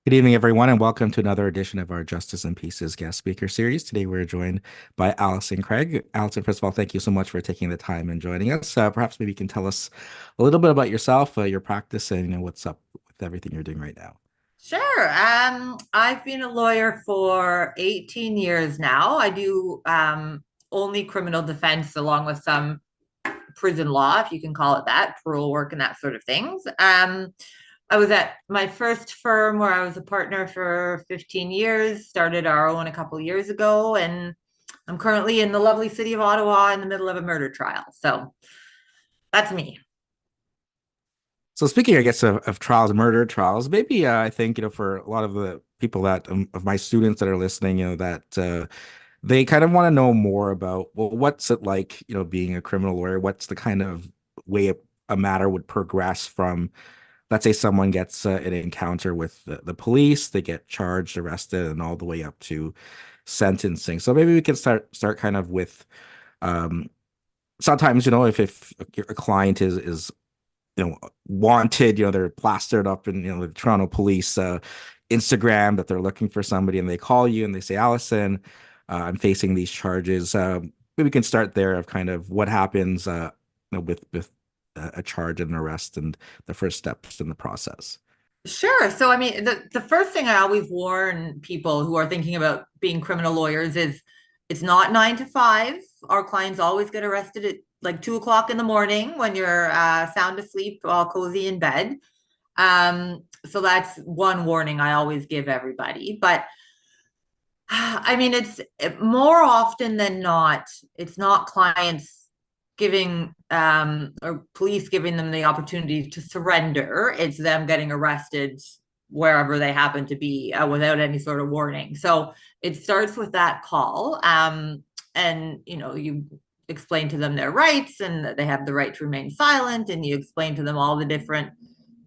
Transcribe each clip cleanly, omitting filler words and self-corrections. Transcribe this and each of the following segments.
Good evening, everyone, and welcome to another edition of our Justice and Pieces guest speaker series. Today, we're joined by Alison Craig. Alison, first of all, thank you so much for taking the time and joining us. Perhaps maybe you can tell us a little bit about yourself, your practice, and what's up with everything you're doing right now. Sure. I've been a lawyer for 18 years now. I do only criminal defense along with some prison law, if you can call it that, parole work and that sort of things. I was at my first firm where I was a partner for 15 years, started our own a couple of years ago, and I'm currently in the lovely city of Ottawa in the middle of a murder trial. So that's me. So, speaking, I guess, of trials, murder trials, maybe I think, for a lot of the people that of my students that are listening, that they kind of want to know more about, well, what's it like, being a criminal lawyer? What's the kind of way a matter would progress from, let's say someone gets an encounter with the police, they get charged, arrested, and all the way up to sentencing. So maybe we can start kind of with um, sometimes, if a client is wanted, they're plastered up in the Toronto police Instagram that they're looking for somebody, and they call you and they say, Allison, I'm facing these charges. Maybe we can start there of kind of what happens with a charge and an arrest and the first steps in the process. Sure. So, I mean, the first thing I always warn people who are thinking about being criminal lawyers is it's not 9 to 5. Our clients always get arrested at like 2 o'clock in the morning when you're sound asleep, all cozy in bed. So that's one warning I always give everybody. But I mean, more often than not, it's not clients giving or police giving them the opportunity to surrender. It's them getting arrested wherever they happen to be without any sort of warning. So it starts with that call. And you explain to them their rights and that they have the right to remain silent, and you explain to them all the different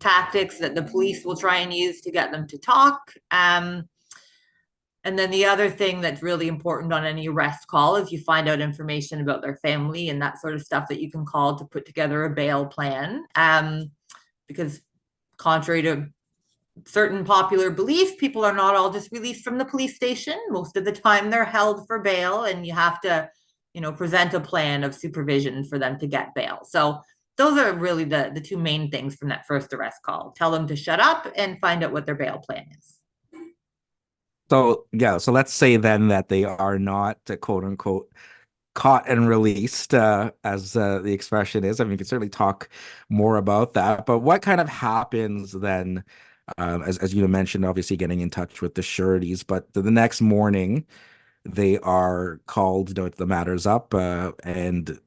tactics that the police will try and use to get them to talk. And then the other thing that's really important on any arrest call is you find out information about their family and that sort of stuff that you can call to put together a bail plan. Because contrary to certain popular belief, people are not all just released from the police station. Most of the time, they're held for bail, and you have to, present a plan of supervision for them to get bail. So those are really the two main things from that first arrest call. Tell them to shut up and find out what their bail plan is. So yeah, so let's say then that they are not quote unquote caught and released, as the expression is. I mean, we can certainly talk more about that. But what kind of happens then, as you mentioned, obviously getting in touch with the sureties, but the next morning they are called, the matter's up, and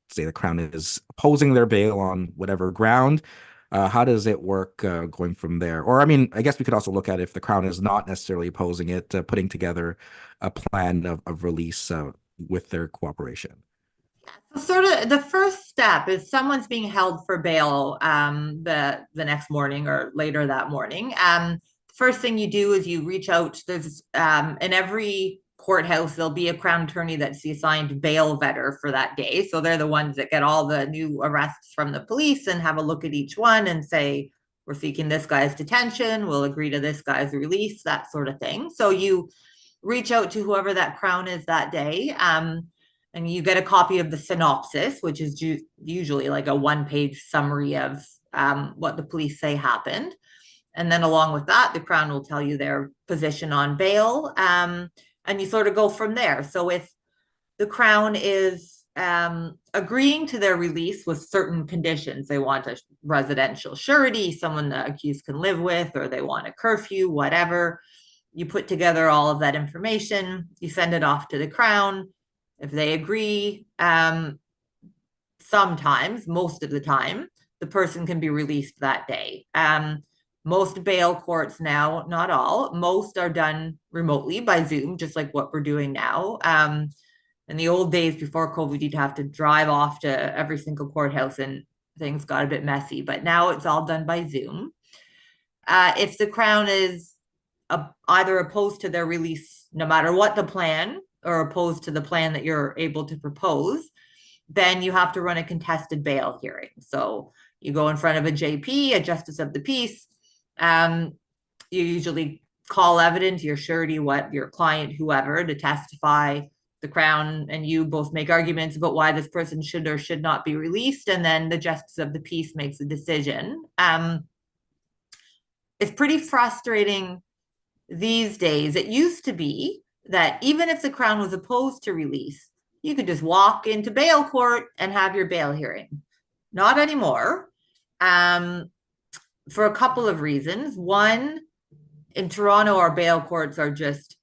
say the Crown is opposing their bail on whatever ground. How does it work going from there? Or, I mean, I guess we could also look at if the Crown is not necessarily opposing it, putting together a plan of release with their cooperation. So sort of the first step is someone's being held for bail the next morning or later that morning. First thing you do is you reach out. There's in every courthouse there'll be a crown attorney that's the assigned bail vetter for that day. So they're the ones that get all the new arrests from the police and have a look at each one and say, we're seeking this guy's detention, we'll agree to this guy's release, that sort of thing. So you reach out to whoever that crown is that day. And you get a copy of the synopsis, which is usually like a one-page summary of what the police say happened. And then along with that, the Crown will tell you their position on bail. And you sort of go from there. So if the Crown is agreeing to their release with certain conditions, they want a residential surety, someone the accused can live with, or they want a curfew, whatever. You put together all of that information, you send it off to the Crown. If they agree, sometimes, most of the time, the person can be released that day. Most bail courts now, not all, most are done remotely by Zoom, just like what we're doing now. In the old days before COVID, you'd have to drive off to every single courthouse and things got a bit messy, but now it's all done by Zoom. If the Crown is either opposed to their release, no matter what the plan, or opposed to the plan that you're able to propose, then you have to run a contested bail hearing. So you go in front of a JP, a justice of the peace. you usually call evidence, your surety, what your client, whoever, to testify. The Crown and you both make arguments about why this person should or should not be released, and then the justice of the peace makes a decision. It's pretty frustrating these days. It used to be that even if the Crown was opposed to release, you could just walk into bail court and have your bail hearing. Not anymore, for a couple of reasons. One, in Toronto, our bail courts are just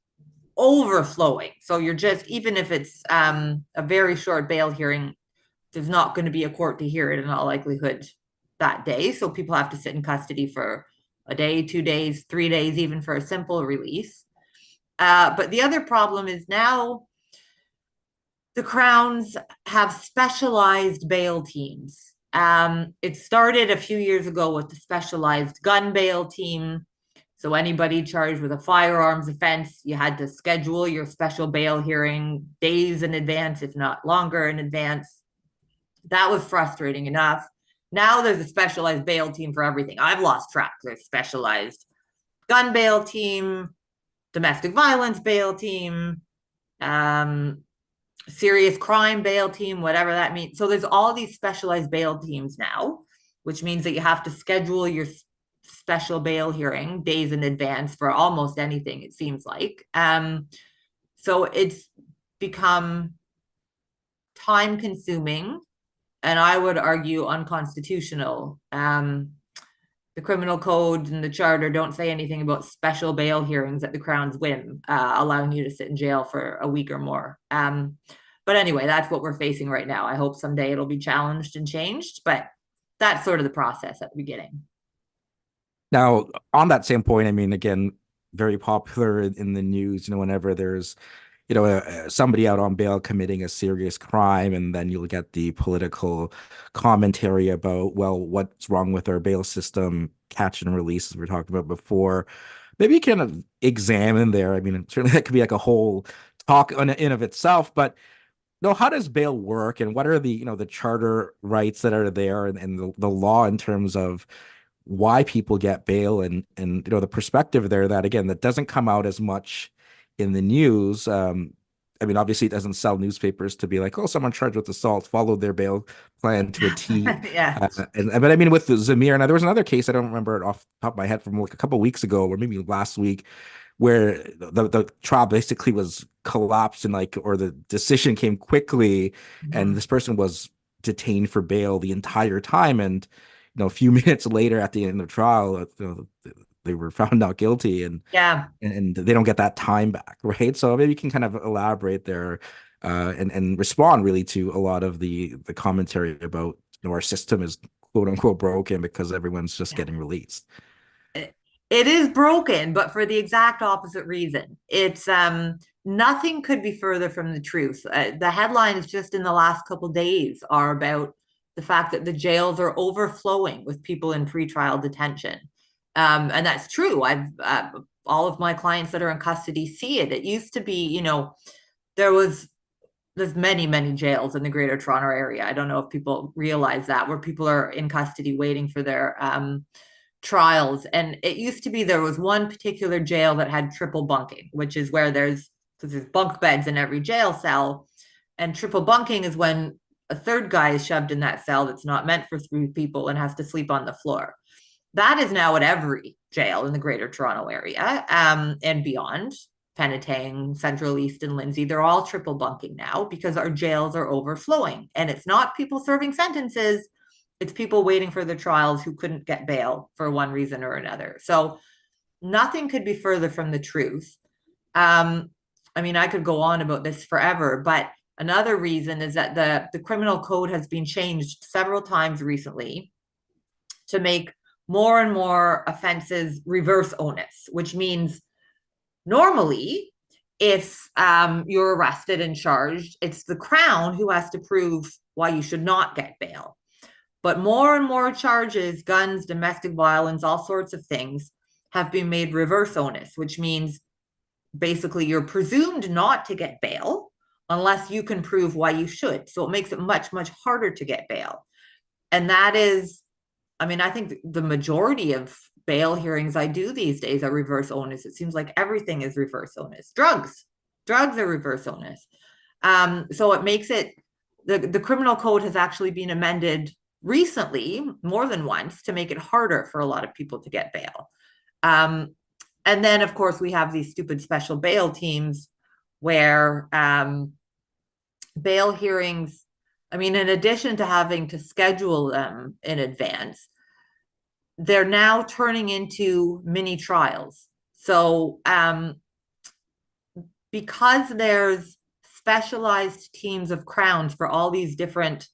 overflowing. So you're just, even if it's a very short bail hearing, there's not going to be a court to hear it in all likelihood that day. So people have to sit in custody for a day, 2 days, 3 days, even for a simple release. But the other problem is now the Crowns have specialized bail teams. It started a few years ago with the specialized gun bail team. So anybody charged with a firearms offense, you had to schedule your special bail hearing days in advance, if not longer in advance. That was frustrating enough. Now there's a specialized bail team for everything. I've lost track. There's specialized gun bail team, domestic violence bail team, serious crime bail team, whatever that means. So there's all these specialized bail teams now, which means that you have to schedule your special bail hearing days in advance for almost anything, it seems like. So it's become time consuming, and I would argue unconstitutional. The criminal code and the charter don't say anything about special bail hearings at the Crown's whim, allowing you to sit in jail for a week or more. But anyway, that's what we're facing right now. I hope someday it'll be challenged and changed, but that's sort of the process at the beginning. Now, on that same point, I mean, again, very popular in the news, whenever there's, somebody out on bail committing a serious crime, and then you'll get the political commentary about, well, what's wrong with our bail system, catch and release, as we were talking about before. Maybe you can examine there. I mean, certainly that could be like a whole talk in of itself, but no, how does bail work, and what are the charter rights that are there, and the law in terms of why people get bail, and the perspective there that, again, that doesn't come out as much in the news. I mean, obviously it doesn't sell newspapers to be like, oh, someone charged with assault followed their bail plan to a T. Yeah. But I mean, with the Zamir, and there was another case, I don't remember it off the top of my head, from like a couple of weeks ago, or maybe last week, where the trial basically was collapsed, and or the decision came quickly, and Mhm. this person was detained for bail the entire time, and a few minutes later at the end of the trial, they were found not guilty, and Yeah. and they don't get that time back, right? So maybe you can kind of elaborate there, and respond really to a lot of the commentary about, our system is quote unquote broken because everyone's just Yeah. getting released. It is broken, but for the exact opposite reason. It's nothing could be further from the truth. The headlines just in the last couple of days are about the fact that the jails are overflowing with people in pretrial detention. And that's true. I've all of my clients that are in custody see it. It used to be, there was there's many jails in the Greater Toronto area. I don't know if people realize that, where people are in custody waiting for their trials. And it used to be there was one particular jail that had triple bunking, which is where there's bunk beds in every jail cell. And triple bunking is when a third guy is shoved in that cell that's not meant for three people and has to sleep on the floor. That is now at every jail in the Greater Toronto area, and beyond. Penetang, Central East, and Lindsay, they're all triple bunking now because our jails are overflowing. And it's not people serving sentences, it's people waiting for their trials who couldn't get bail for one reason or another. So nothing could be further from the truth. I mean, I could go on about this forever, but another reason is that the criminal code has been changed several times recently to make more and more offenses reverse onus, which means normally, if you're arrested and charged, it's the Crown who has to prove why you should not get bail. But more and more charges, guns, domestic violence, all sorts of things, have been made reverse onus, which means basically you're presumed not to get bail unless you can prove why you should. So it makes it much harder to get bail. And that is, I mean, I think the majority of bail hearings I do these days are reverse onus. It seems like everything is reverse onus. Drugs are reverse onus. So it makes it, the criminal code has actually been amended recently, more than once, to make it harder for a lot of people to get bail. And then, of course, we have these stupid special bail teams where bail hearings, I mean, in addition to having to schedule them in advance, they're now turning into mini trials. So, because there's specialized teams of crowns for all these different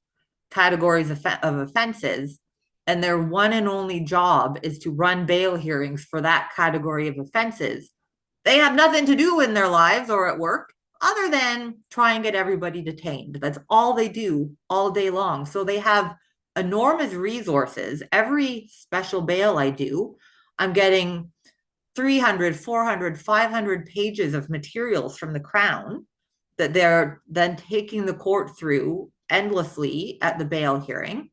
categories of offenses, and their one and only job is to run bail hearings for that category of offenses, they have nothing to do in their lives or at work other than try and get everybody detained. That's all they do all day long. So they have enormous resources. Every special bail I do, I'm getting 300, 400, 500 pages of materials from the Crown that they're then taking the court through endlessly at the bail hearing.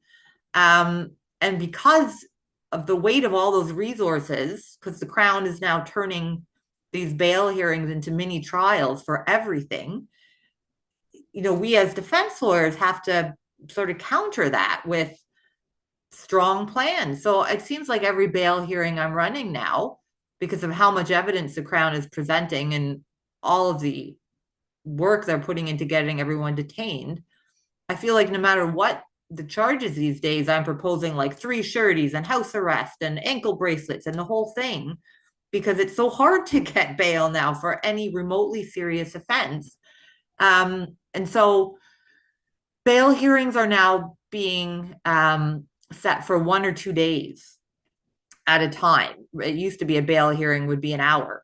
And because of the weight of all those resources, because the Crown is now turning these bail hearings into mini trials for everything, we as defense lawyers have to sort of counter that with strong plans. So it seems like every bail hearing I'm running now, because of how much evidence the Crown is presenting and all of the work they're putting into getting everyone detained, I feel like no matter what the charges these days, I'm proposing like 3 sureties and house arrest and ankle bracelets and the whole thing, because it's so hard to get bail now for any remotely serious offense. And so bail hearings are now being set for 1 or 2 days at a time. It used to be a bail hearing would be an hour,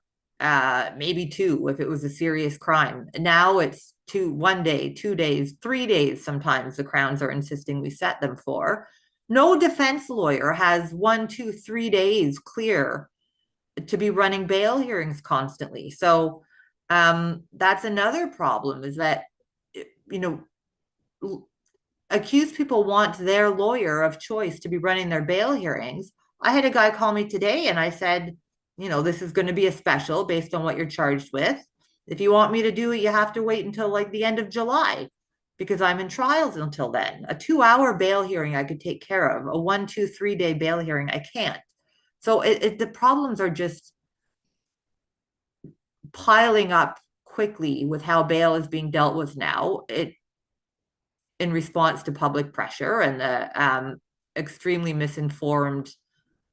maybe 2 if it was a serious crime. Now it's 1 day, 2 days, 3 days. Sometimes the Crowns are insisting we set them for. No defense lawyer has 1, 2, 3 days clear to be running bail hearings constantly. So that's another problem, is that, accused people want their lawyer of choice to be running their bail hearings. I had a guy call me today and I said, this is going to be a special based on what you're charged with. If you want me to do it, you have to wait until like the end of July, because I'm in trials until then. A 2-hour bail hearing I could take care of. A 1, 2, 3 day bail hearing I can't. So the problems are just piling up quickly with how bail is being dealt with now. In response to public pressure and the extremely misinformed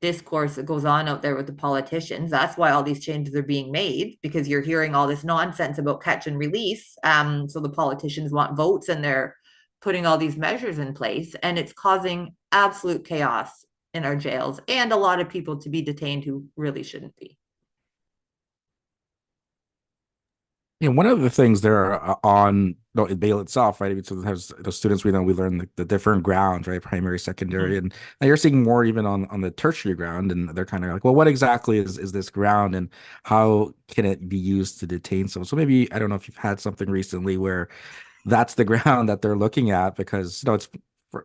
discourse that goes on out there with the politicians. That's why all these changes are being made, because you're hearing all this nonsense about catch and release. So the politicians want votes and they're putting all these measures in place, and it's causing absolute chaos in our jails and a lot of people to be detained who really shouldn't be. One of the things there on bail itself, right? So there's the students we learn the different grounds, right? Primary, secondary, and now you're seeing more even on the tertiary ground, and they're kind of like, well, what exactly is this ground, and how can it be used to detain someone? So maybe I don't know if you've had something recently where that's the ground that they're looking at, because it's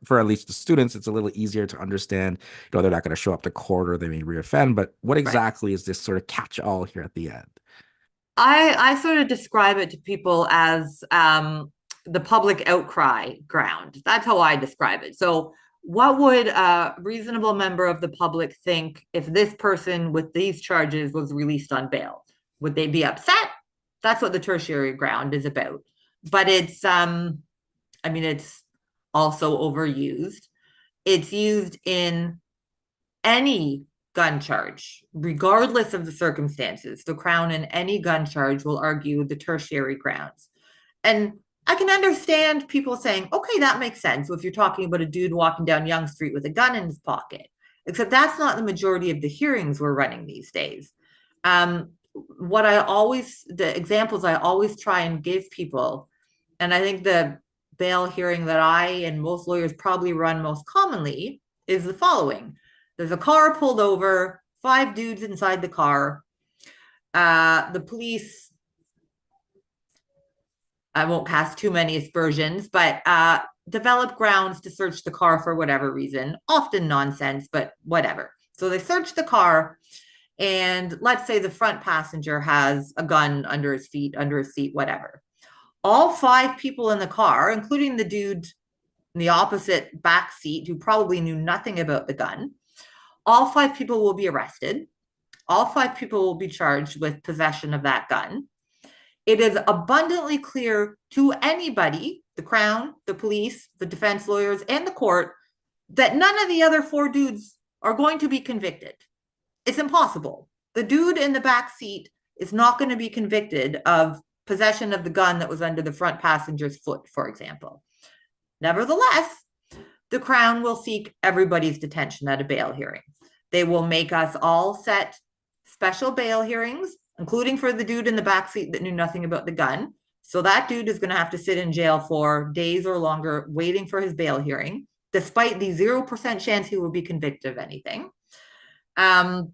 for at least the students, it's a little easier to understand. They're not going to show up to court or they may reoffend, but what Right. exactly is this sort of catch-all here at the end? I sort of describe it to people as the public outcry ground. That's how I describe it. So, what would a reasonable member of the public think if this person with these charges was released on bail? Would they be upset? That's what the tertiary ground is about. But it's also overused. It's used in any gun charge, regardless of the circumstances. The Crown in any gun charge will argue the tertiary grounds. And I can understand people saying, okay, that makes sense. So if you're talking about a dude walking down Yonge Street with a gun in his pocket, except that's not the majority of the hearings we're running these days. The examples I always try and give people, and I think the bail hearing that I and most lawyers probably run most commonly is the following. There's a car pulled over, 5 dudes inside the car. The police, I won't cast too many aspersions, but develop grounds to search the car for whatever reason, often nonsense, but whatever. So they search the car, and let's say the front passenger has a gun under his feet, under his seat, whatever. All five people in the car, including the dude in the opposite back seat who probably knew nothing about the gun, all five people will be arrested. All five people will be charged with possession of that gun. It is abundantly clear to anybody, the Crown, the police, the defense lawyers, and the court, that none of the other four dudes are going to be convicted. It's impossible. The dude in the back seat is not going to be convicted of possession of the gun that was under the front passenger's foot, for example. Nevertheless, the Crown will seek everybody's detention at a bail hearing. They will make us all set special bail hearings, including for the dude in the back seat that knew nothing about the gun. So that dude is going to have to sit in jail for days or longer waiting for his bail hearing, despite the 0% chance he will be convicted of anything. And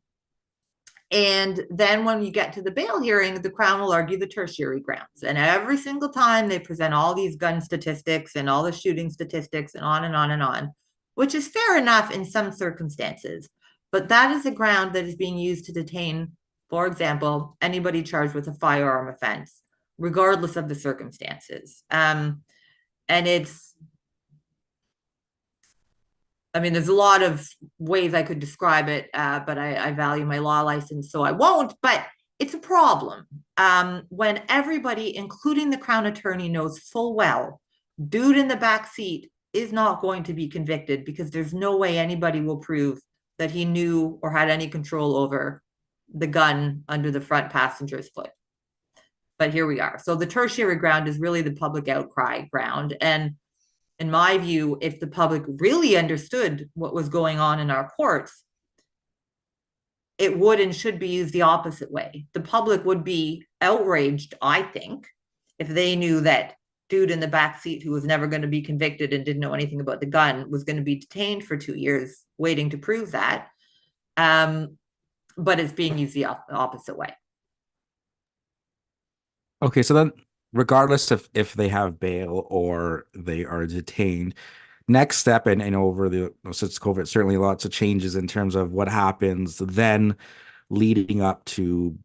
then when you get to the bail hearing, the Crown will argue the tertiary grounds. And every single time they present all these gun statistics and all the shooting statistics and on and on and on, which is fair enough in some circumstances. But that is a ground that is being used to detain, for example, anybody charged with a firearm offense, regardless of the circumstances. And it's, I mean, there's a lot of ways I could describe it, but I value my law license, so I won't. But it's a problem when everybody, including the Crown Attorney, knows full well dude in the back seat is not going to be convicted because there's no way anybody will prove that he knew or had any control over the gun under the front passenger's foot. But here we are. So the tertiary ground is really the public outcry ground. And in my view, if the public really understood what was going on in our courts, it would and should be used the opposite way. The public would be outraged, I think, if they knew that dude in the back seat who was never going to be convicted and didn't know anything about the gun was going to be detained for 2 years waiting to prove that. But it's being used the opposite way. Okay, so then regardless of if they have bail or they are detained, next step and over the since COVID, certainly lots of changes in terms of what happens then leading up to,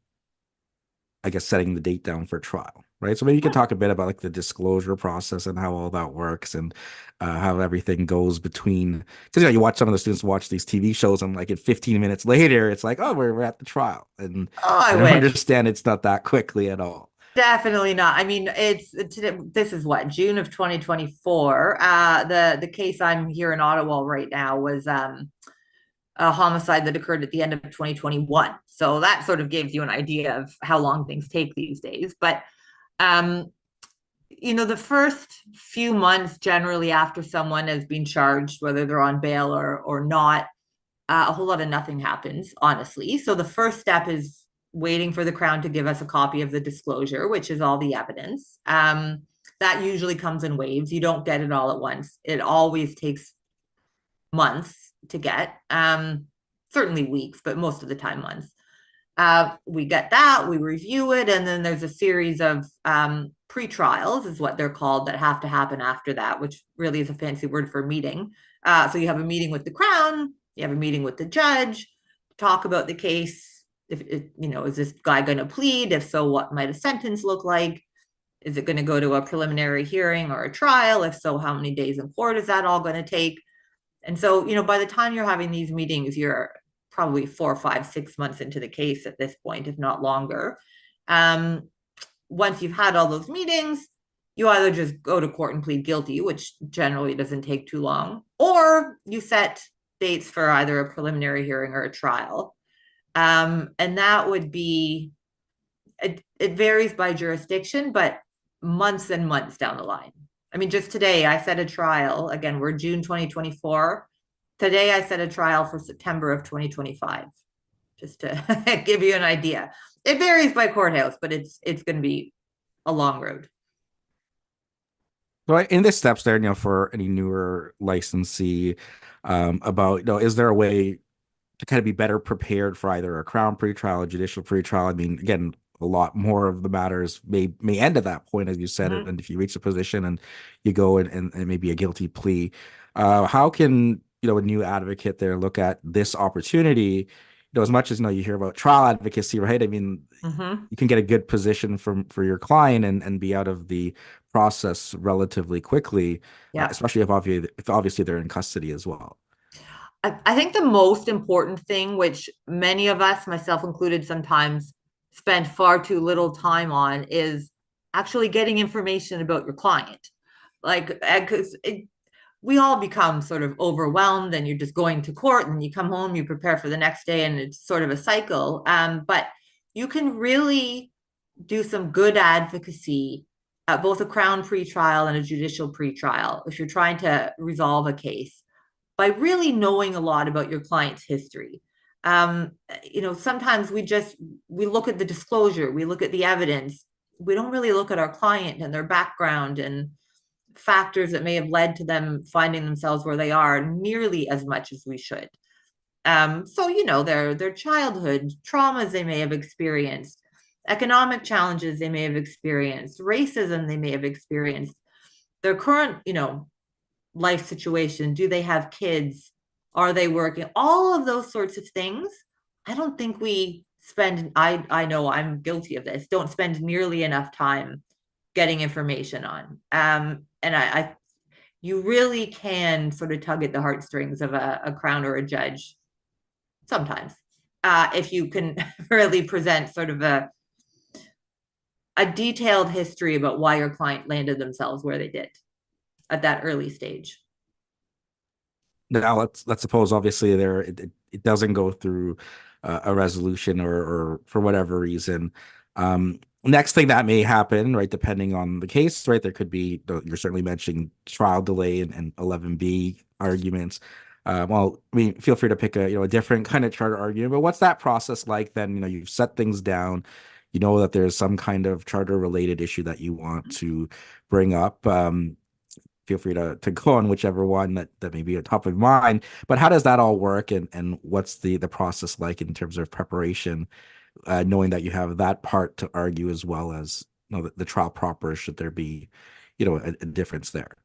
I guess, setting the date down for trial, right? So maybe you could talk a bit about like the disclosure process and how all that works and how everything goes between, because you watch some of the students watch these TV shows and like in 15 minutes later, it's like, oh, we're at the trial. And Oh, I I don't wish. understand it's not that quickly at all. Definitely not. I mean, this is what, June of 2024. The case I'm here in Ottawa right now was a homicide that occurred at the end of 2021. So that sort of gives you an idea of how long things take these days. But um, the first few months generally after someone has been charged, whether they're on bail or not, a whole lot of nothing happens, honestly. So the first step is waiting for the Crown to give us a copy of the disclosure, which is all the evidence. That usually comes in waves. You don't get it all at once. It always takes months to get, certainly weeks, but most of the time months. We get that, we review it, and then there's a series of pre-trials, is what they're called, that have to happen after that, which really is a fancy word for meeting. So you have a meeting with the Crown, you have a meeting with the judge, talk about the case. If is this guy going to plead? If so, what might a sentence look like? Is it going to go to a preliminary hearing or a trial? If so, how many days in court is that all going to take? And so, by the time you're having these meetings, you're probably 4, 5, 6 months into the case at this point, if not longer. Once you've had all those meetings, you either just go to court and plead guilty, which generally doesn't take too long, or you set dates for either a preliminary hearing or a trial. And that would be, it varies by jurisdiction, but months and months down the line. I mean, just today I set a trial. Again, we're June 2024. Today I set a trial for September of 2025, just to give you an idea. It varies by courthouse, but it's going to be a long road. So in the steps there, for any newer licensee, about, is there a way to kind of be better prepared for either a Crown pretrial, a judicial pretrial? I mean, again, a lot more of the matters may end at that point, as you said, and if you reach a position and you go and maybe a guilty plea, how can a new advocate there look at this opportunity, as much as you hear about trial advocacy, right? I mean, Mm-hmm. you can get a good position for your client and be out of the process relatively quickly, Yeah. especially if obviously they're in custody as well. I think the most important thing, which many of us, myself included, sometimes spend far too little time on, is actually getting information about your client. Like, because we all become sort of overwhelmed, and you're just going to court, and you come home, you prepare for the next day, and it's sort of a cycle. But you can really do some good advocacy at both a Crown pretrial and a judicial pretrial if you're trying to resolve a case by really knowing a lot about your client's history. Sometimes we look at the disclosure, we look at the evidence, we don't really look at our client and their background and factors that may have led to them finding themselves where they are nearly as much as we should. So their childhood traumas they may have experienced, economic challenges they may have experienced, racism they may have experienced, their current life situation. Do they have kids? Are they working? All of those sorts of things. I don't think we spend. I know I'm guilty of this. Don't spend nearly enough time getting information on. And I you really can sort of tug at the heartstrings of a crown or a judge sometimes, if you can really present sort of a detailed history about why your client landed themselves where they did at that early stage. Now let's suppose obviously it doesn't go through a resolution or for whatever reason. Next thing that may happen, right, depending on the case, right, there could be, you're certainly mentioning trial delay and 11B arguments. Well, I mean, feel free to pick a different kind of charter argument, but what's that process like then? You've set things down, that there's some kind of charter related issue that you want to bring up. Feel free to go on whichever one that may be at top of mind. But how does that all work, and what's the process like in terms of preparation, knowing that you have that part to argue as well as the trial proper, should there be a difference there?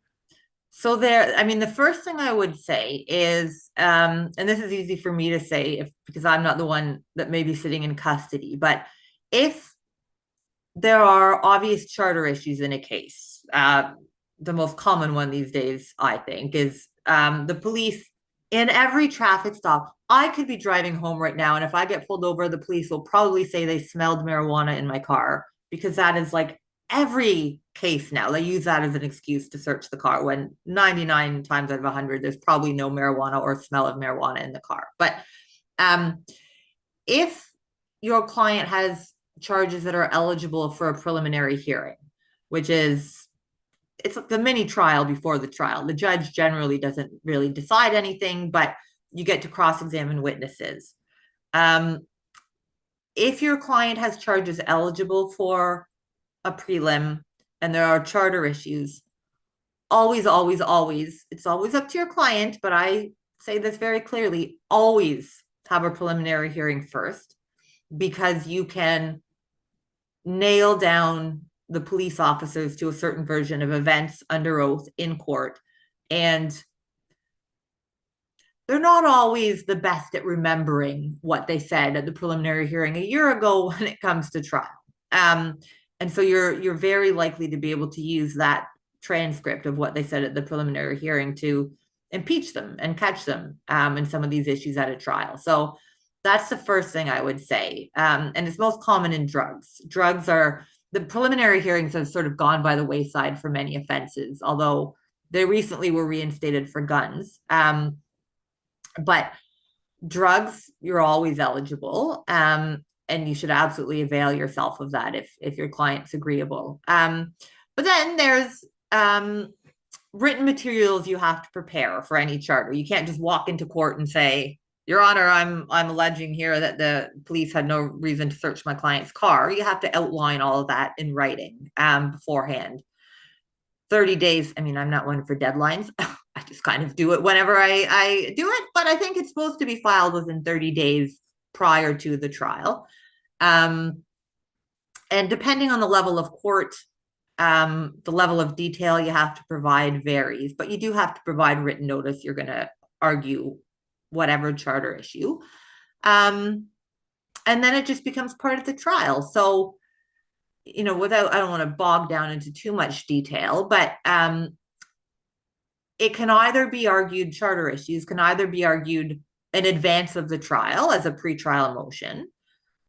So there, I mean, the first thing I would say is, and this is easy for me to say because I'm not the one that may be sitting in custody, but if there are obvious charter issues in a case, the most common one these days, I think, is the police in every traffic stop. I could be driving home right now, and if I get pulled over, the police will probably say they smelled marijuana in my car because that is like every case now. They use that as an excuse to search the car when 99 times out of 100, there's probably no marijuana or smell of marijuana in the car. But um, if your client has charges that are eligible for a preliminary hearing, which is it's like the mini trial before the trial. The judge generally doesn't really decide anything, but you get to cross-examine witnesses. Um, if your client has charges eligible for a prelim and there are charter issues, always, always, always, it's always up to your client, but I say this very clearly, always have a preliminary hearing first because you can nail down the police officers to a certain version of events under oath in court. And they're not always the best at remembering what they said at the preliminary hearing a year ago when it comes to trial. Um, and so you're very likely to be able to use that transcript of what they said at the preliminary hearing to impeach them and catch them in some of these issues at a trial. So that's the first thing I would say. And it's most common in drugs. Drugs are the preliminary hearings have sort of gone by the wayside for many offenses, although they recently were reinstated for guns. But drugs, you're always eligible. And you should absolutely avail yourself of that if your client's agreeable. But then there's written materials you have to prepare for any charter. You can't just walk into court and say, Your Honor, I'm alleging here that the police had no reason to search my client's car. You have to outline all of that in writing beforehand. 30 days. I mean, I'm not one for deadlines. I just kind of do it whenever I do it, but I think it's supposed to be filed within 30 days prior to the trial. And depending on the level of court, the level of detail you have to provide varies, but you do have to provide written notice you're going to argue whatever charter issue. Um, and then it just becomes part of the trial. So, without, I don't want to bog down into too much detail, but it can either be argued, charter issues can either be argued in advance of the trial as a pretrial motion,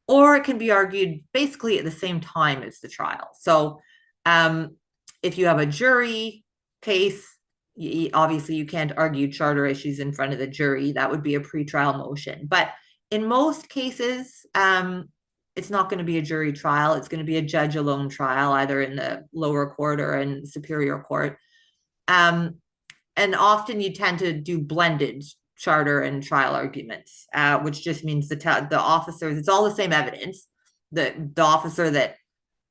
or it can be argued basically at the same time as the trial. So, um, if you have a jury case, obviously you can't argue charter issues in front of the jury. That would be a pretrial motion. But in most cases, it's not going to be a jury trial. It's going to be a judge alone trial, either in the lower court or in superior court. Um, and often you tend to do blended charter and trial arguments, which just means the officers, it's all the same evidence. The officer that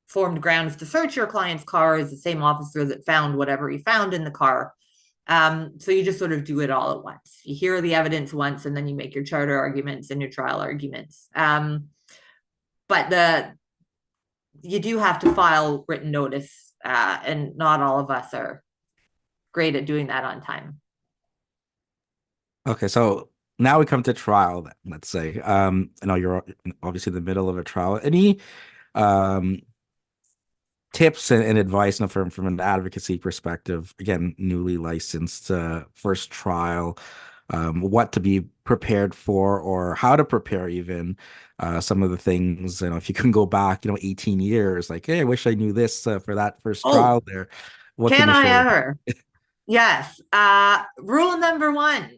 formed grounds to search your client's car is the same officer that found whatever he found in the car. So you just sort of do it all at once. You hear the evidence once, and then you make your charter arguments and your trial arguments. But you do have to file written notice, and not all of us are great at doing that on time. Okay, so now we come to trial then, let's say. I know you're obviously in the middle of a trial. Any um tips and advice, from an advocacy perspective, again, newly licensed, first trial, what to be prepared for or how to prepare even, some of the things, if you can go back, 18 years, like, hey, I wish I knew this, for that first Oh, trial there. What can can you I share? ever? Yes. Rule number one,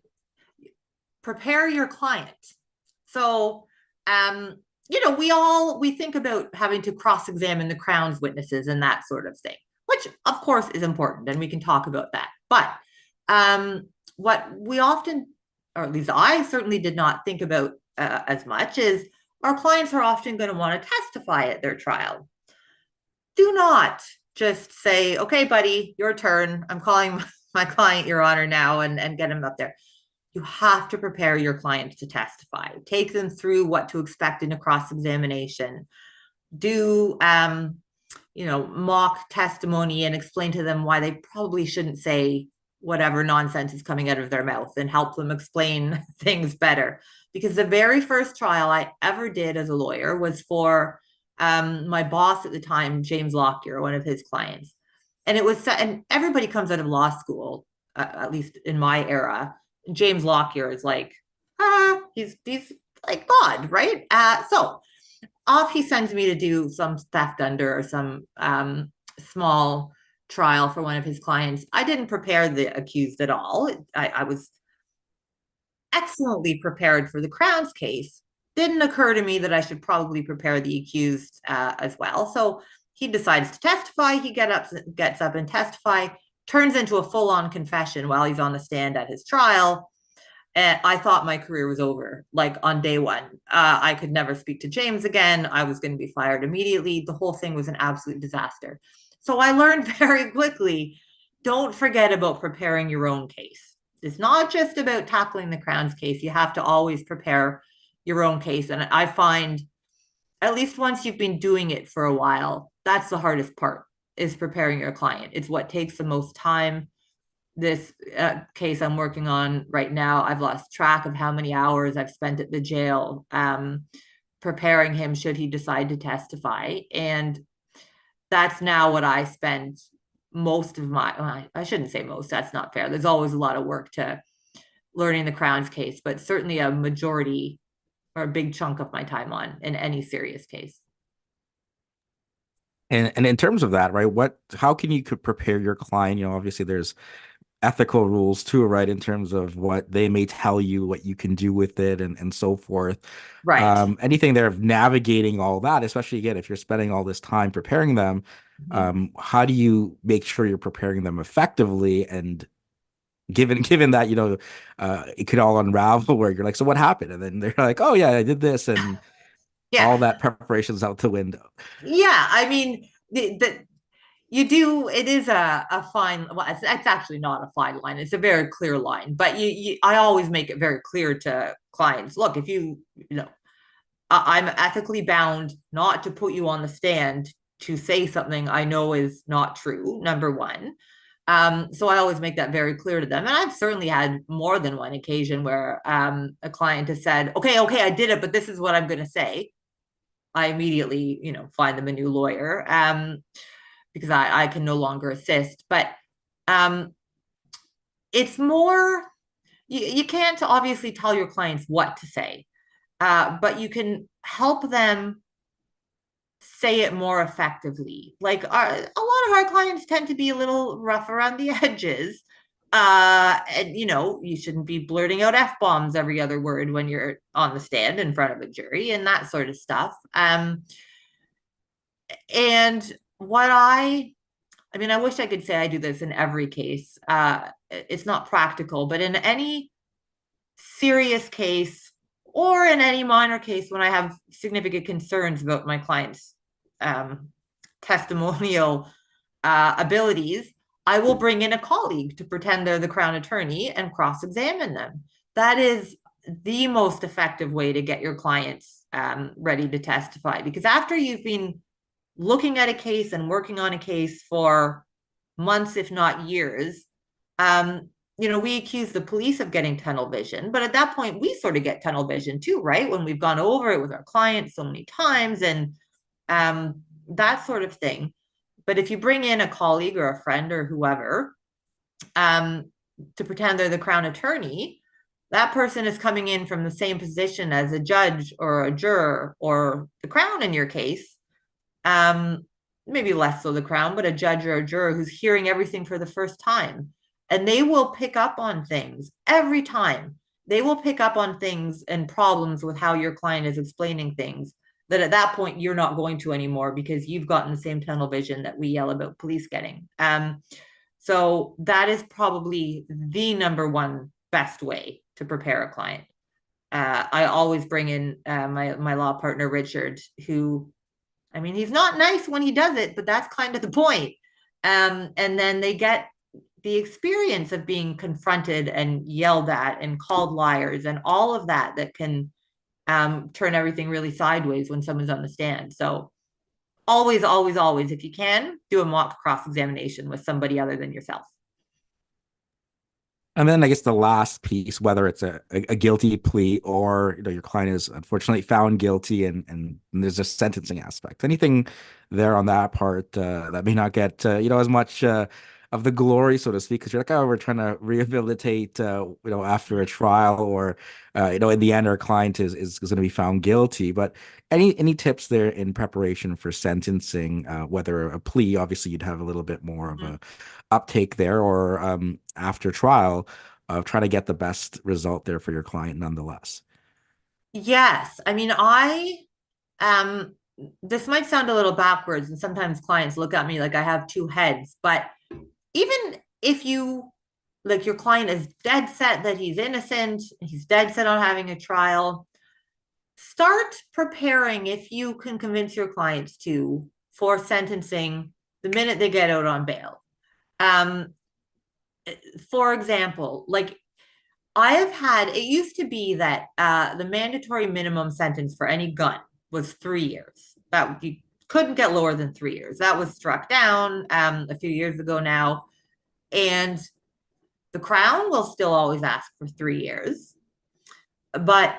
prepare your client. So, um, we think about having to cross-examine the Crown's witnesses and that sort of thing, which of course is important, and we can talk about that. But what we often, or at least I certainly did not think about as much, is our clients are often going to want to testify at their trial. Do not just say, okay, buddy, your turn. I'm calling my client, Your Honor, now, and get him up there. You have to prepare your client to testify. Take them through what to expect in a cross examination. Do mock testimony and explain to them why they probably shouldn't say whatever nonsense is coming out of their mouth, and help them explain things better. Because the very first trial I ever did as a lawyer was for my boss at the time, James Lockyer, one of his clients. And everybody comes out of law school, at least in my era. James Lockyer is like, he's like God, right? So off he sends me to do some theft under, or some small trial for one of his clients. I didn't prepare the accused at all. I was excellently prepared for the Crown's case. Didn't occur to me that I should probably prepare the accused as well. So he decides to testify. He gets up and testify. Turns into a full-on confession while he's on the stand at his trial. And I thought my career was over, like on day one. I could never speak to James again. I was going to be fired immediately. The whole thing was an absolute disaster. So I learned very quickly, don't forget about preparing your own case. It's not just about tackling the Crown's case. You have to always prepare your own case. And I find, at least once you've been doing it for a while, that's the hardest part, is preparing your client. It's what takes the most time. This case I'm working on right now, I've lost track of how many hours I've spent at the jail preparing him should he decide to testify. And that's now what I spend most of I shouldn't say most, that's not fair. There's always a lot of work to learning the Crown's case, but certainly a majority or a big chunk of my time on in any serious case. And in terms of that, right, how can you could prepare your client? Obviously there's ethical rules too, right? In terms of what they may tell you, what you can do with it, and so forth. Right. Anything there of navigating all that, especially again, if you're spending all this time preparing them, Mm-hmm. how do you make sure you're preparing them effectively? And given that, it could all unravel where you're like, so what happened? And then they're like, oh yeah, I did this, and Yeah. all that preparation's out the window. Yeah. I mean, you do, it is a fine, well, it's actually not a fine line, it's a very clear line, but I always make it very clear to clients, look, if I'm ethically bound not to put you on the stand to say something I know is not true, number one. So I always make that very clear to them. And I've certainly had more than one occasion where a client has said, okay, I did it, but this is what I'm going to say. I immediately, find them a new lawyer because I can no longer assist. But um, it's more, you can't obviously tell your clients what to say, but you can help them say it more effectively. Like a lot of our clients tend to be a little rough around the edges. And you shouldn't be blurting out F-bombs every other word when you're on the stand in front of a jury and that sort of stuff. And what I mean, I wish I could say I do this in every case. It's not practical, but in any serious case or in any minor case when I have significant concerns about my client's um, testimonial abilities, I will bring in a colleague to pretend they're the Crown attorney and cross-examine them. That is the most effective way to get your clients ready to testify. Because after you've been looking at a case and working on a case for months, if not years, we accuse the police of getting tunnel vision, but at that point, we sort of get tunnel vision too, right? When we've gone over it with our clients so many times and that sort of thing. But if you bring in a colleague or a friend or whoever to pretend they're the Crown attorney, that person is coming in from the same position as a judge or a juror or the Crown in your case. Maybe less so the Crown, but a judge or a juror who's hearing everything for the first time. And they will pick up on things every time. They will pick up on things and problems with how your client is explaining things that at that point you're not going to anymore because you've gotten the same tunnel vision that we yell about police getting. So that is probably the number one best way to prepare a client. I always bring in my law partner, Richard, who, I mean, he's not nice when he does it, but that's kind of the point. And then they get the experience of being confronted and yelled at and called liars and all of that can turn everything really sideways when someone's on the stand. So always, always, always, if you can, do a mock cross-examination with somebody other than yourself. And then I guess the last piece, whether it's a guilty plea or your client is unfortunately found guilty and there's a sentencing aspect. Anything there on that part that may not get as much of the glory, so to speak, because you're like, oh, we're trying to rehabilitate after a trial, or in the end our client is going to be found guilty. But any tips there in preparation for sentencing, whether a plea, obviously you'd have a little bit more of a uptake there, or after trial, of trying to get the best result there for your client nonetheless. Yes. I mean, um this might sound a little backwards, and sometimes clients look at me like I have two heads, but even if you like your client is dead set that he's innocent, he's dead set on having a trial, start preparing if you can convince your clients to for sentencing the minute they get out on bail. Um, for example, like I have had, it used to be that the mandatory minimum sentence for any gun was 3 years. That you couldn't get lower than 3 years. That was struck down a few years ago now. And the Crown will still always ask for 3 years. But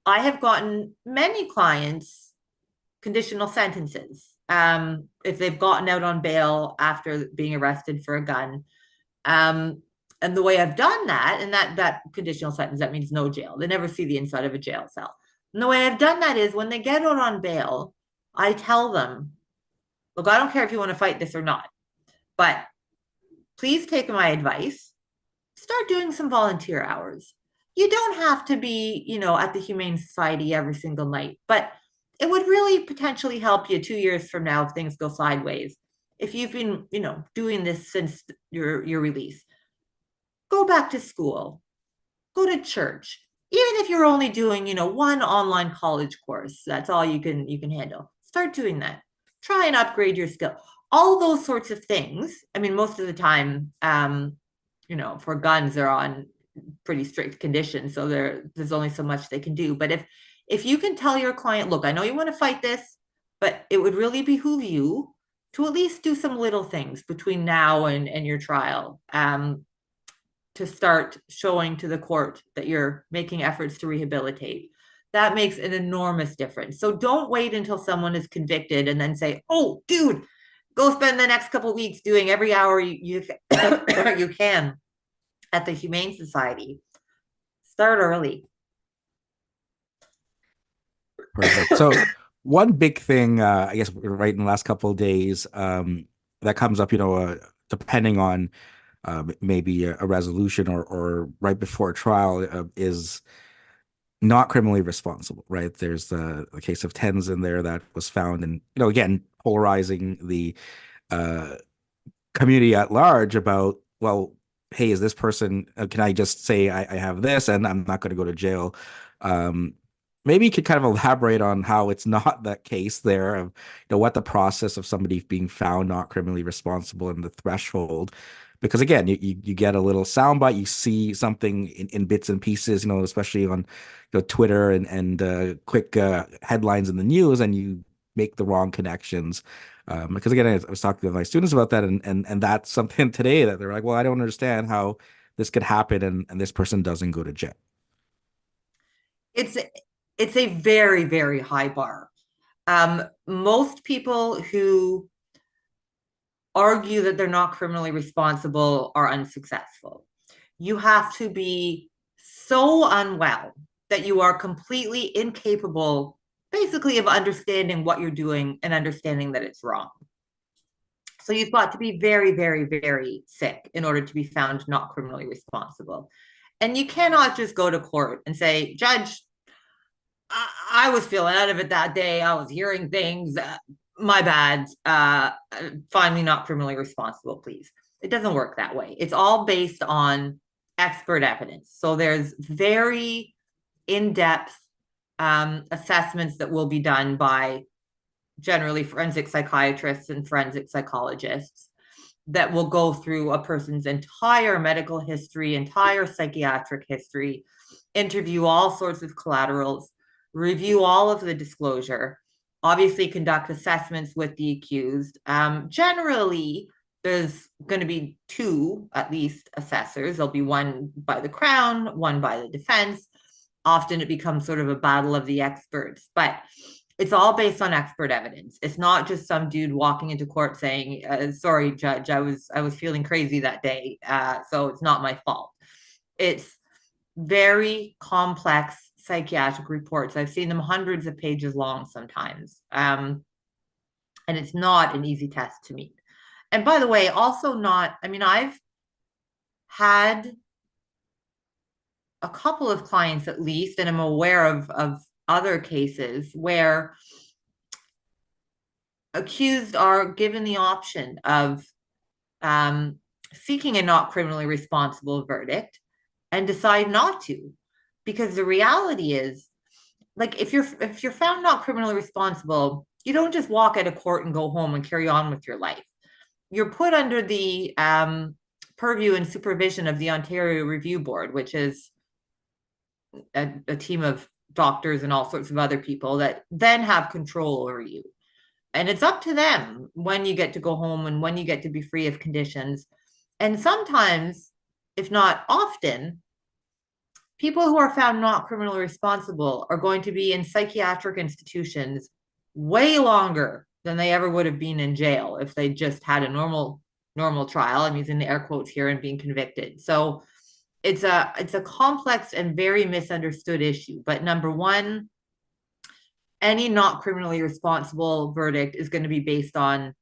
I have gotten many clients conditional sentences if they've gotten out on bail after being arrested for a gun. And the way I've done that, and that conditional sentence, that means no jail. They never see the inside of a jail cell. And the way I've done that is when they get out on bail, I tell them, look, I don't care if you want to fight this or not, but please take my advice. Start doing some volunteer hours. You don't have to be, at the Humane Society every single night, but it would really potentially help you 2 years from now if things go sideways. If you've been, doing this since your release, go back to school, go to church. Even if you're only doing, one online college course, that's all you can handle. Start doing that. Try and upgrade your skill. All those sorts of things. I mean, most of the time, for guns, they're on pretty strict conditions, so there's only so much they can do. But if you can tell your client, look, I know you want to fight this, but it would really behoove you to at least do some little things between now and your trial, to start showing to the court that you're making efforts to rehabilitate. That makes an enormous difference. So don't wait until someone is convicted and then say, oh, dude, go spend the next couple of weeks doing every hour you can at the Humane Society. Start early. Perfect. So one big thing, I guess, right in the last couple of days, that comes up, depending on maybe a resolution or right before a trial, is not criminally responsible, right? There's the case of Tens in there that was found, and again, polarizing the uh, community at large about, well, hey, is this person, can I just say I have this and I'm not going to go to jail? Um, Maybe you could kind of elaborate on how it's not that case there of, what the process of somebody being found not criminally responsible and the threshold. Because again, you get a little soundbite, you see something in bits and pieces, especially on Twitter and quick headlines in the news, and you make the wrong connections. Because again, I was talking to my students about that, and that's something today that they're like, well, I don't understand how this could happen, and this person doesn't go to jail. It's it's a very, very high bar. Most people who argue that they're not criminally responsible are unsuccessful. You have to be so unwell that you are completely incapable, basically, of understanding what you're doing and understanding that it's wrong. So you've got to be very, very, very sick in order to be found not criminally responsible. And you cannot just go to court and say, Judge, I was feeling out of it that day. I was hearing things. My bad. Find me not criminally responsible, please. It doesn't work that way. It's all based on expert evidence. So there's very in-depth assessments that will be done by generally forensic psychiatrists and forensic psychologists that will go through a person's entire medical history, entire psychiatric history, interview all sorts of collaterals, review all of the disclosure, obviously conduct assessments with the accused. Generally, there's going to be two, at least, assessors. There'll be one by the Crown, one by the defense. Often it becomes sort of a battle of the experts, but it's all based on expert evidence. It's not just some dude walking into court saying, "Sorry, judge, I was feeling crazy that day, so it's not my fault." It's very complex psychiatric reports. I've seen them hundreds of pages long sometimes, and it's not an easy test to meet. And by the way, also not. I mean, I've had a couple of clients at least, and I'm aware of other cases where accused are given the option of seeking a not criminally responsible verdict and decide not to, because the reality is, like, if you're found not criminally responsible, you don't just walk out of court and go home and carry on with your life. You're put under the purview and supervision of the Ontario Review Board, which is a team of doctors and all sorts of other people that then have control over you. And it's up to them when you get to go home and when you get to be free of conditions. And sometimes, if not often, people who are found not criminally responsible are going to be in psychiatric institutions way longer than they ever would have been in jail if they just had a normal trial. I'm using the air quotes here, and being convicted. So it's a complex and very misunderstood issue. But number one, any not criminally responsible verdict is going to be based on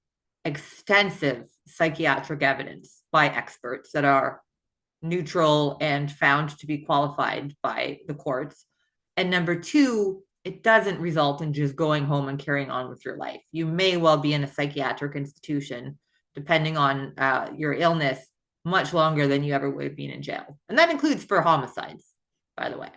extensive psychiatric evidence by experts that are neutral and found to be qualified by the courts. And number two, it doesn't result in just going home and carrying on with your life. You may well be in a psychiatric institution, depending on your illness, much longer than you ever would have been in jail. And that includes for homicides, by the way.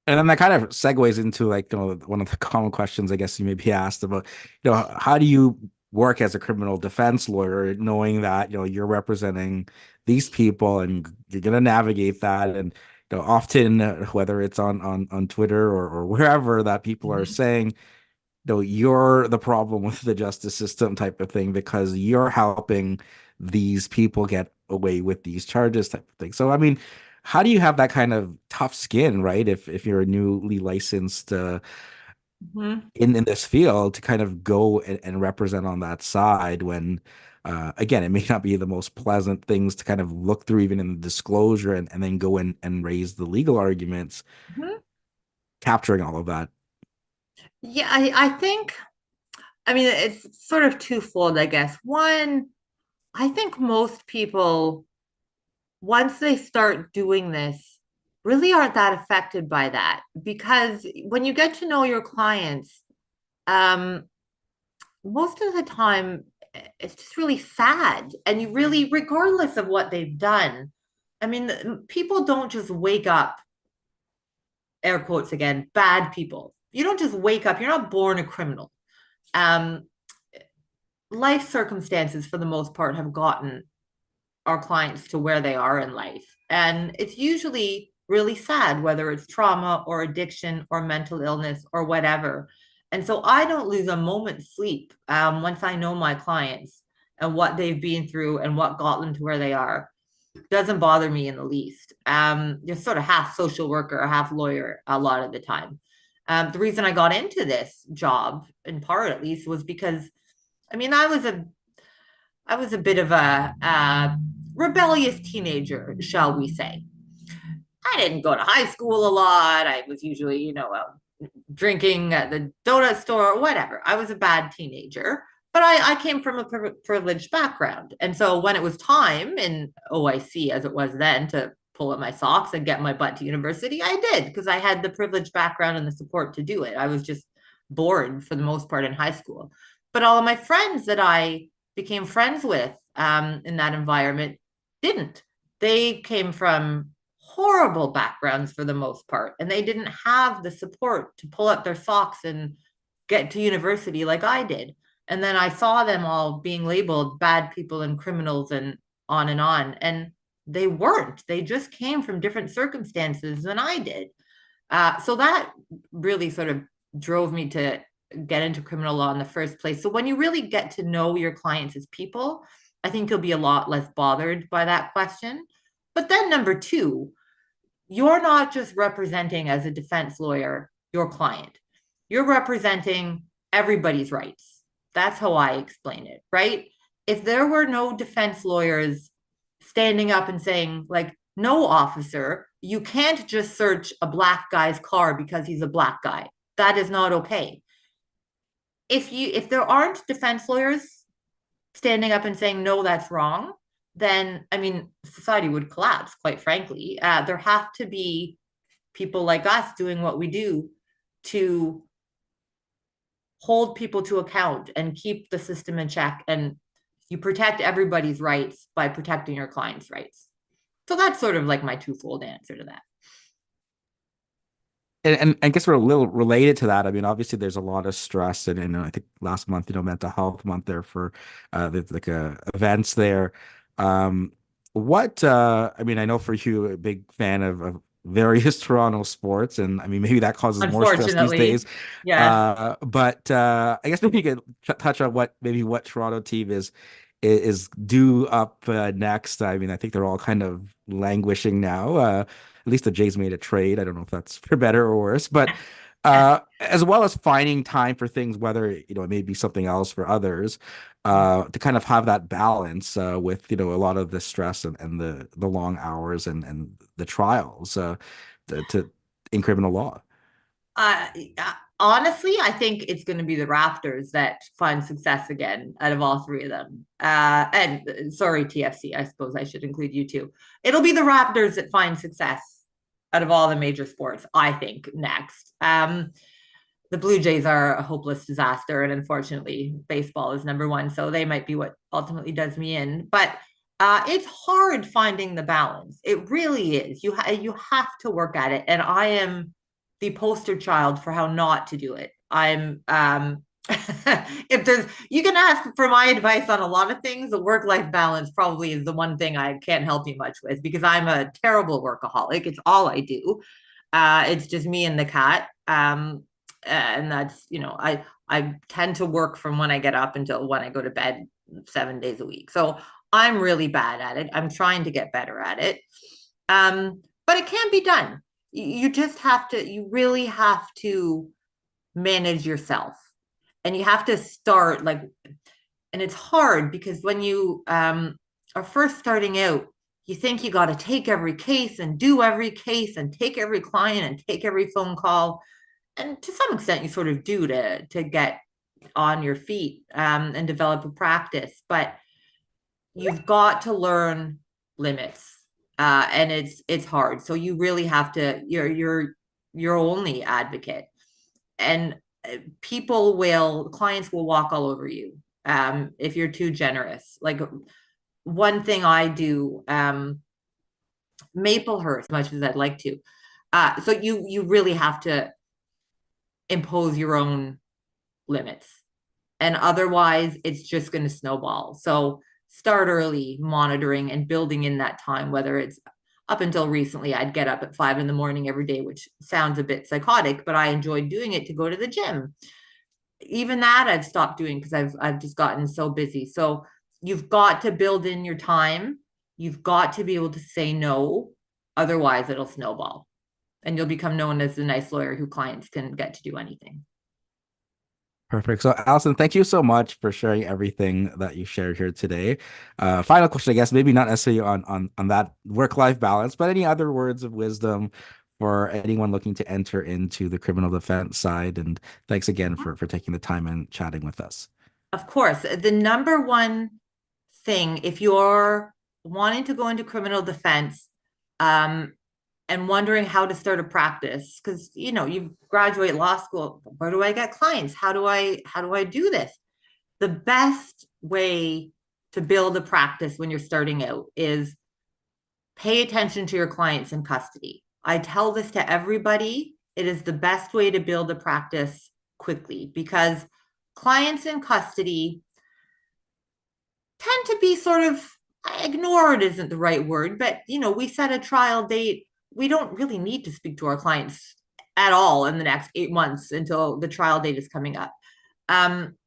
And then that kind of segues into, like, one of the common questions I guess you may be asked about, how do you work as a criminal defense lawyer, knowing that, you're representing these people and you're going to navigate that. And, often, whether it's on Twitter or wherever, that people are Mhm. saying, no, you're the problem with the justice system type of thing because you're helping these people get away with these charges type of thing. So, I mean, how do you have that kind of tough skin, right? If you're a newly licensed Mhm. in this field to kind of go and represent on that side when again, it may not be the most pleasant things to kind of look through even in the disclosure and then go in and raise the legal arguments, Mhm. capturing all of that. Yeah, I think, I mean, it's sort of twofold, I guess. One, I think most people, once they start doing this, really aren't that affected by that because when you get to know your clients, um, most of the time it's just really sad. And you really, regardless of what they've done, I mean, people don't just wake up, air quotes again, bad people. You don't just wake up, you're not born a criminal. Um, Life circumstances, for the most part, have gotten our clients to where they are in life. And it's usually really sad, whether it's trauma or addiction or mental illness or whatever. And so I don't lose a moment's sleep once I know my clients and what they've been through and what got them to where they are. Doesn't bother me in the least. Just sort of half social worker, half lawyer a lot of the time. The reason I got into this job, in part at least, was because I mean I was a bit of a rebellious teenager, shall we say. I didn't go to high school a lot. I was usually, drinking at the donut store or whatever. I was a bad teenager, but I came from a privileged background. And so when it was time in OIC, as it was then, to pull up my socks and get my butt to university, I did because I had the privileged background and the support to do it. I was just bored for the most part in high school. But all of my friends that I became friends with in that environment didn't. They came from horrible backgrounds for the most part, and they didn't have the support to pull up their socks and get to university like I did. And then I saw them all being labeled bad people and criminals and on and on. And they weren't. They just came from different circumstances than I did. So that really sort of drove me to get into criminal law in the first place. So when you really get to know your clients as people, I think you'll be a lot less bothered by that question. But then number two, you're not just representing as a defense lawyer your client. You're representing everybody's rights. That's how I explain it, right? If there were no defense lawyers standing up and saying, like, no, officer, you can't just search a black guy's car because he's a black guy. That is not okay. If there aren't defense lawyers standing up and saying, no, that's wrong, then I mean, society would collapse, quite frankly. There have to be people like us doing what we do to hold people to account and keep the system in check. And you protect everybody's rights by protecting your client's rights. So that's sort of like my twofold answer to that. And I guess we're a little related to that. I mean, obviously, there's a lot of stress, and I think last month, mental health month there for like events there. Um, I mean, I know for you, a big fan of various Toronto sports, and I mean, maybe that causes more stress these days. Unfortunately, yes. But I guess maybe you could touch on what Toronto team is due up next. I mean, I think they're all kind of languishing now. At least the Jays made a trade. I don't know if that's for better or worse, but as well as finding time for things, whether it may be something else for others, to kind of have that balance with a lot of the stress and the long hours and the trials to in criminal law. Uh, Honestly, I think it's going to be the Raptors that find success again out of all three of them. And sorry, TFC, I suppose I should include you too. It'll be the Raptors that find success out of all the major sports, I think, next. The Blue Jays are a hopeless disaster, and unfortunately, baseball is number one, so they might be what ultimately does me in. But it's hard finding the balance. It really is. You have to work at it, and I am the poster child for how not to do it. I'm if there's you can ask for my advice on a lot of things. The work-life balance probably is the one thing I can't help you much with because I'm a terrible workaholic. It's all I do. It's just me and the cat. And that's, I tend to work from when I get up until when I go to bed 7 days a week. So I'm really bad at it. I'm trying to get better at it. But it can be done. You just have to, you really have to manage yourself. And you have to start like, and it's hard because when you are first starting out, you think you got to take every case and do every case and take every client and take every phone call. And to some extent, you sort of do to get on your feet and develop a practice. But you've got to learn limits, and it's hard. So you really have to. You're your only advocate, and clients will walk all over you if you're too generous. Like one thing I do, Maplehurst, as much as I'd like to. So you really have to impose your own limits, and otherwise it's just going to snowball. So start early, monitoring and building in that time, whether it's up until recently, I'd get up at 5 in the morning every day, which sounds a bit psychotic, but I enjoyed doing it to go to the gym. Even that I've stopped doing because I've just gotten so busy. So you've got to build in your time. You've got to be able to say no. Otherwise, it'll snowball and you'll become known as the nice lawyer who clients can get to do anything. Perfect. So, Alison, thank you so much for sharing everything that you shared here today. Final question, I guess, maybe not necessarily on that work-life balance, but any other words of wisdom for anyone looking to enter into the criminal defense side? And thanks again for taking the time and chatting with us. Of course, the number one thing, if you're wanting to go into criminal defense, um, and wondering how to start a practice, because you graduate law school, where do I get clients? How do I do this? The best way to build a practice when you're starting out is pay attention to your clients in custody. I tell this to everybody. It is the best way to build a practice quickly because clients in custody tend to be sort of ignored isn't the right word, but we set a trial date. We don't really need to speak to our clients at all in the next 8 months until the trial date is coming up. Um,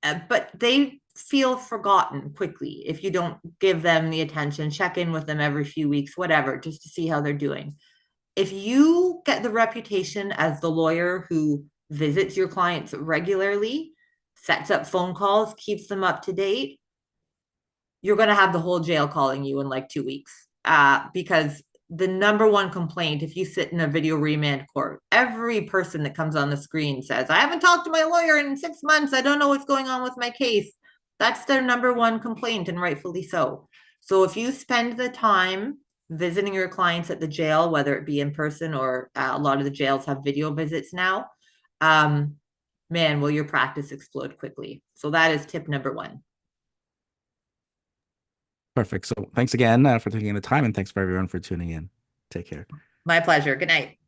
but they feel forgotten quickly if you don't give them the attention, check in with them every few weeks, whatever, just to see how they're doing. If you get the reputation as the lawyer who visits your clients regularly, sets up phone calls, keeps them up to date, you're going to have the whole jail calling you in like 2 weeks. Because the number one complaint, if you sit in a video remand court, every person that comes on the screen says, I haven't talked to my lawyer in 6 months. I don't know what's going on with my case. That's their number one complaint, and rightfully so. So if you spend the time visiting your clients at the jail, whether it be in person or a lot of the jails have video visits now, man, will your practice explode quickly. So that is tip number one. Perfect. So, thanks again for taking the time, and thanks for everyone for tuning in. Take care. My pleasure. Good night.